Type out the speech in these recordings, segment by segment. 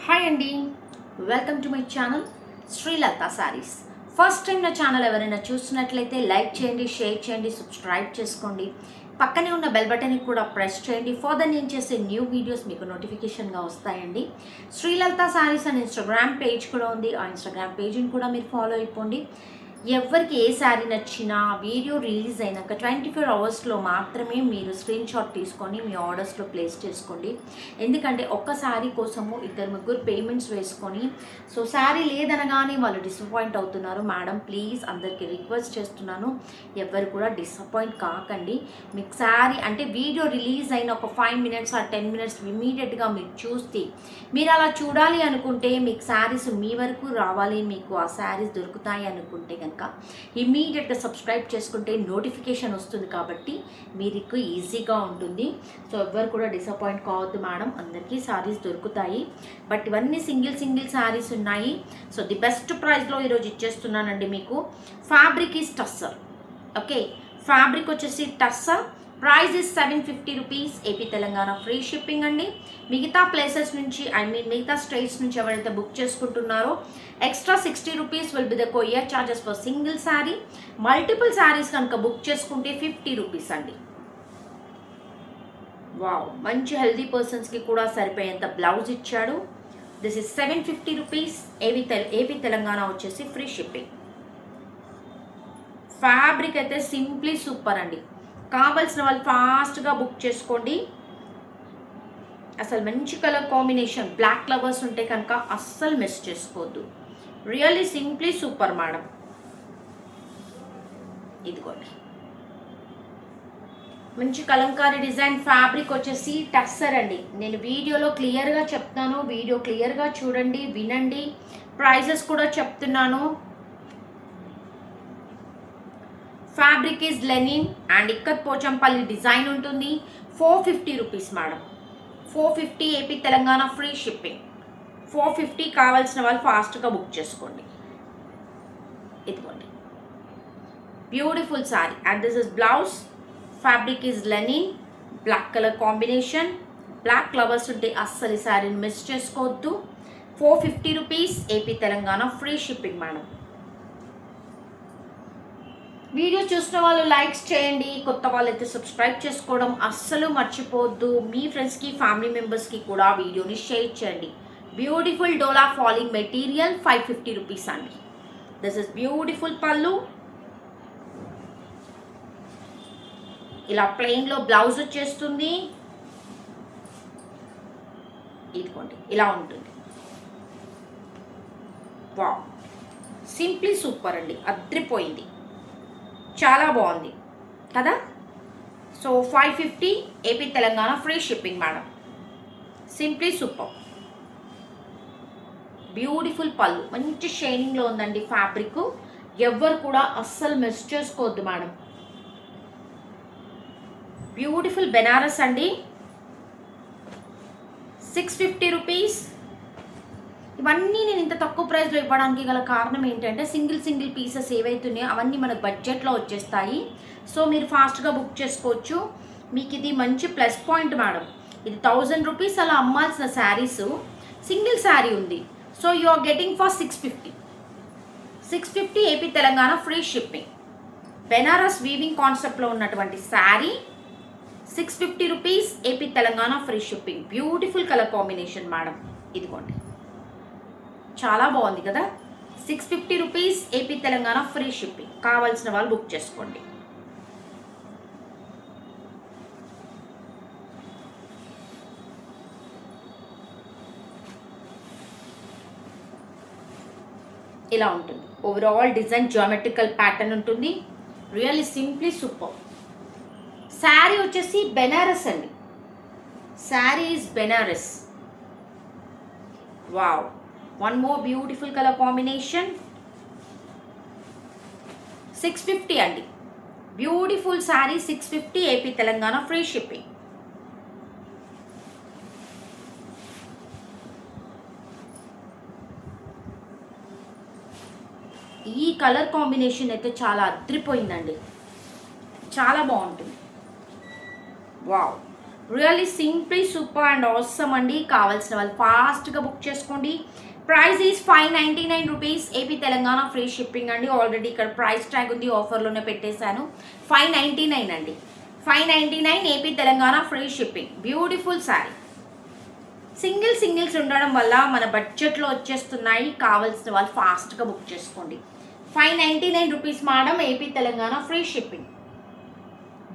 Hi అండి, welcome to my channel Srilatha saris. First time నా channel ఎవరైనా చూస్తున్నట్లయితే లైక్ చేయండి, షేర్ చేయండి, సబ్స్క్రైబ్ చేసుకోండి. పక్కనే ఉన్న బెల్ బటన్ని కూడా ప్రెస్ చేయండి. ఫర్దర్ నేను చేసే న్యూ వీడియోస్ మీకు నోటిఫికేషన్గా వస్తాయండి. శ్రీలత సారీస్ అని ఇన్స్టాగ్రామ్ పేజ్ కూడా ఉంది. ఆ ఇన్స్టాగ్రామ్ పేజ్ని కూడా మీరు ఫాలో అయిపోండి. ఎవరికి ఏ శారీ నచ్చినా వీడియో రిలీజ్ అయినాక 24 అవర్స్లో మాత్రమే మీరు స్క్రీన్ షాట్ తీసుకొని మీ ఆర్డర్స్లో ప్లేస్ చేసుకోండి. ఎందుకంటే ఒక్క శారీ కోసము ఇద్దరు ముగ్గురు పేమెంట్స్ వేసుకొని శారీ లేదనగానే వాళ్ళు డిసప్పాయింట్ అవుతున్నారు. మేడం ప్లీజ్ అందరికీ రిక్వెస్ట్ చేస్తున్నాను, ఎవరు కూడా డిసప్పాయింట్ కాకండి. మీకు శారీ అంటే వీడియో రిలీజ్ అయిన ఒక 5 మినిట్స్ ఆ 10 మినిట్స్ ఇమీడియట్గా మీరు చూస్తే, మీరు అలా చూడాలి అనుకుంటే, మీకు శారీస్ మీ వరకు రావాలి, మీకు ఆ శారీస్ దొరుకుతాయి అనుకుంటే కనుక ఇమీడియట్గా సబ్స్క్రైబ్ చేసుకుంటే నోటిఫికేషన్ వస్తుంది. కాబట్టి మీకు ఈజీగా ఉంటుంది. ఎవ్వరు కూడా డిసప్పాయింట్ కావద్దు మేడం, అందరికీ శారీస్ దొరుకుతాయి. బట్ ఇవన్నీ సింగిల్ శారీస్ ఉన్నాయి. ది బెస్ట్ ప్రైస్లో ఈరోజు ఇచ్చేస్తున్నానండి మీకు. Fabric is tussar. Okay, fabric వచ్చేసి tussar. Price is 750 rupees. AP Telangana free shipping అండి. మిగతా ప్లేసెస్ నుంచి మిగతా స్టేట్స్ నుంచి ఎవరైతే బుక్ చేసుకుంటున్నారో extra 60 rupees will be the courier charges for single sari. Multiple saris కనుక బుక్ చేసుకుంటే 50 రూపీస్ అండి. వావ్, మంచి హెల్దీ పర్సన్స్కి కూడా సరిపోయేంత బ్లౌజ్ ఇచ్చాడు. This is 750 rupees. AP Telangana వచ్చేసి ఫ్రీ షిప్పింగ్. ఫ్యాబ్రిక్ అయితే సింప్లీ సూపర్ అండి. కావాల్సిన వాళ్ళు ఫాస్ట్గా బుక్ చేసుకోండి. అసలు మంచి కలర్ కాంబినేషన్, బ్లాక్ లవర్స్ ఉంటే కనుక అస్సలు మిస్ చేసుకోవద్దు. Really simply super madam. ఇదిగోండి, మంచి కలంకారీ డిజైన్. ఫ్యాబ్రిక్ వచ్చేసి టస్సర్ అండి. నేను వీడియోలో క్లియర్గా చెప్తాను, వీడియో క్లియర్గా చూడండి, వినండి. ప్రైజెస్ కూడా చెప్తున్నాను. Fabric is linen and ikat Pochampally design ఉంటుంది. 450 rupees madam. 450 AP Telangana free shipping. 450 కావాల్సిన వాళ్ళు ఫాస్ట్గా బుక్ చేసుకోండి. ఇదిగోండి, beautiful sari. And this is blouse. Fabric is linen, black colour combination. Black flowers ఉంటే అస్సలు ఈ శారీని మిస్ చేసుకోవద్దు. 450 rupees. AP Telangana free shipping madam. Video చూసిన వాళ్ళు లైక్స్ చేయండి. కొత్త వాళ్ళైతే సబ్స్క్రైబ్ చేసుకోవడం అస్సలు మర్చిపోవద్దు. మీ ఫ్రెండ్స్కి, ఫ్యామిలీ మెంబర్స్కి కూడా వీడియోని షేర్ చేయండి. బ్యూటిఫుల్ డోలా ఫాలింగ్ మెటీరియల్ 550 రూపీస్ అండి. దిస్ ఇస్ బ్యూటిఫుల్ పళ్ళు. ఇలా ప్లెయిన్లో బ్లౌజ్ వచ్చేస్తుంది. ఇదిగోండి, ఇలా ఉంటుంది. వావ్, సింప్లీ సూపర్ అండి. అద్రిపోయింది, చాలా బాగుంది కదా. 550 AP Telangana free shipping madam. Simply super. Beautiful పళ్ళు, మంచి షైనింగ్లో ఉందండి ఫ్యాబ్రిక్. ఎవ్వరు కూడా అస్సలు మిస్ చేసుకోవద్దు మేడం. బ్యూటిఫుల్ బెనారస్ అండి. 650 రూపీస్. ఇవన్నీ నేను ఇంత తక్కువ ప్రైస్లో ఇవ్వడానికి గల కారణం ఏంటంటే సింగిల్ పీసెస్ ఏవైతున్నాయో అవన్నీ మనకు బడ్జెట్లో వచ్చేస్తాయి. మీరు ఫాస్ట్గా బుక్ చేసుకోవచ్చు. మీకు ఇది మంచి ప్లస్ పాయింట్ మేడం. ఇది 1000 రూపీస్ అలా అమ్మాల్సిన శారీస్ సింగిల్ శారీ ఉంది. You are getting for 650. 650 AP Telangana free shipping. Benaras weaving కాన్సెప్ట్లో ఉన్నటువంటి sari 650 rupees. AP Telangana free shipping. Beautiful colour combination madam. ఇదిగోండి, చాలా బాగుంది కదా. 650 rupees. AP Telangana free shipping. కావాల్సిన వాళ్ళు బుక్ చేసుకోండి. ఇలా ఉంటుంది. ఓవరాల్ డిజైన్ జియోమెట్రికల్ ప్యాటర్న్ ఉంటుంది. Really simply super. శారీ వచ్చేసి బెనారస్ అండి. Sari is Benaras. Wow, one more beautiful color combination. 650 అండి. Beautiful sari 650 AP Telangana free shipping. ఈ కలర్ కాంబినేషన్ అయితే చాలా అద్రిపోయిందండి, చాలా బాగుంటుంది. Wow, really simply super and awesome అండి. కావాల్సిన వాళ్ళు ఫాస్ట్గా బుక్ చేసుకోండి. Price is 599 rupees. AP Telangana free shipping అండి. ఆల్రెడీ ఇక్కడ ప్రైస్ ట్యాగ్ ఉంది, ఆఫర్లోనే పెట్టేశాను. 599 అండి. 599 AP Telangana free shipping. Beautiful sari. Singles ఉండడం వల్ల మన బడ్జెట్లో వచ్చేస్తున్నాయి. కావాల్సిన వాళ్ళు ఫాస్ట్గా బుక్ చేసుకోండి. 599 rupees madam. AP Telangana free shipping.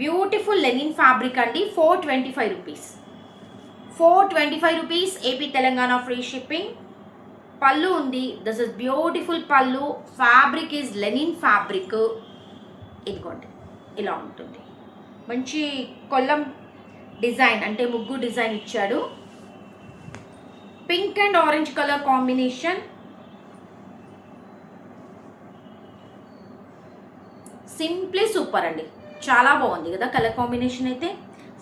Beautiful linen fabric అండి. 425 rupees. 425 rupees. AP Telangana free shipping. పళ్ళు ఉంది. దిస్ ఇస్ బ్యూటిఫుల్ పళ్ళు. Fabric is linen fabric. ఇదిగోండి ఇలా ఉంటుంది. మంచి కొల్లం డిజైన్ అంటే ముగ్గు డిజైన్ ఇచ్చాడు. Pink and orange colour combination. Simply super అండి. చాలా బాగుంది కదా కలర్ కాంబినేషన్ అయితే.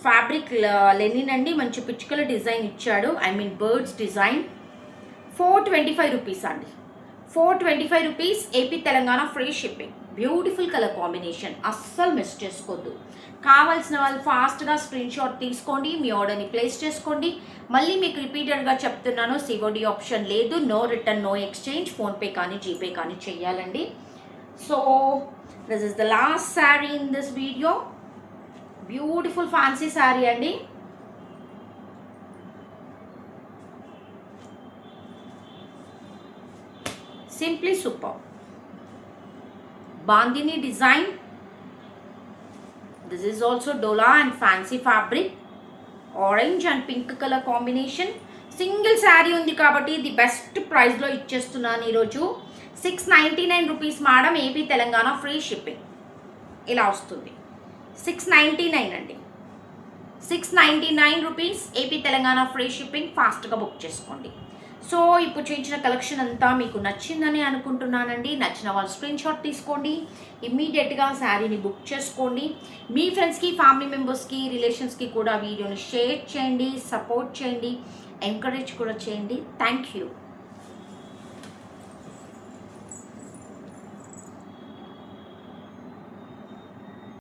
ఫ్యాబ్రిక్ లెనిన్ అండి. మంచి పిచ్చుకల డిజైన్ ఇచ్చాడు, I mean birds design. 425 rupees అండి. 425 rupees. AP Telangana free shipping. Beautiful colour combination. అస్సలు మిస్ చేసుకోవద్దు. కావాల్సిన వాళ్ళు ఫాస్ట్గా స్క్రీన్ షాట్ తీసుకోండి, మీ ఆర్డర్ని ప్లేస్ చేసుకోండి. మళ్ళీ మీకు రిపీటెడ్గా చెప్తున్నాను, సిఓడి ఆప్షన్ లేదు. No return, no exchange. PhonePe కానీ జీపే కానీ చెయ్యాలండి. So this is the last saree in this video. Beautiful fancy saree andi. Simply super. Bandhani design. This is also dola and fancy fabric. Orange and pink color combination. Single sari ఉంది కాబట్టి the best ప్రైస్లో ఇచ్చేస్తున్నాను ఈరోజు. 699 rupees madam. AP Telangana free shipping. ఇలా వస్తుంది. 699 అండి. 699 rupees. AP Telangana free shipping. ఫాస్ట్గా book చేసుకోండి. సో ఇప్పుడు చూపించిన కలెక్షన్ అంతా మీకు నచ్చిందని అనుకుంటున్నానండి. నచ్చిన వాళ్ళు స్క్రీన్ షాట్ తీసుకోండి, ఇమ్మీడియట్గా శారీని బుక్ చేసుకోండి. మీ ఫ్రెండ్స్కి, ఫ్యామిలీ మెంబర్స్కి, రిలేషన్స్కి కూడా వీడియోని షేర్ చేయండి, సపోర్ట్ చేయండి, ఎంకరేజ్ కూడా చేయండి. Thank you.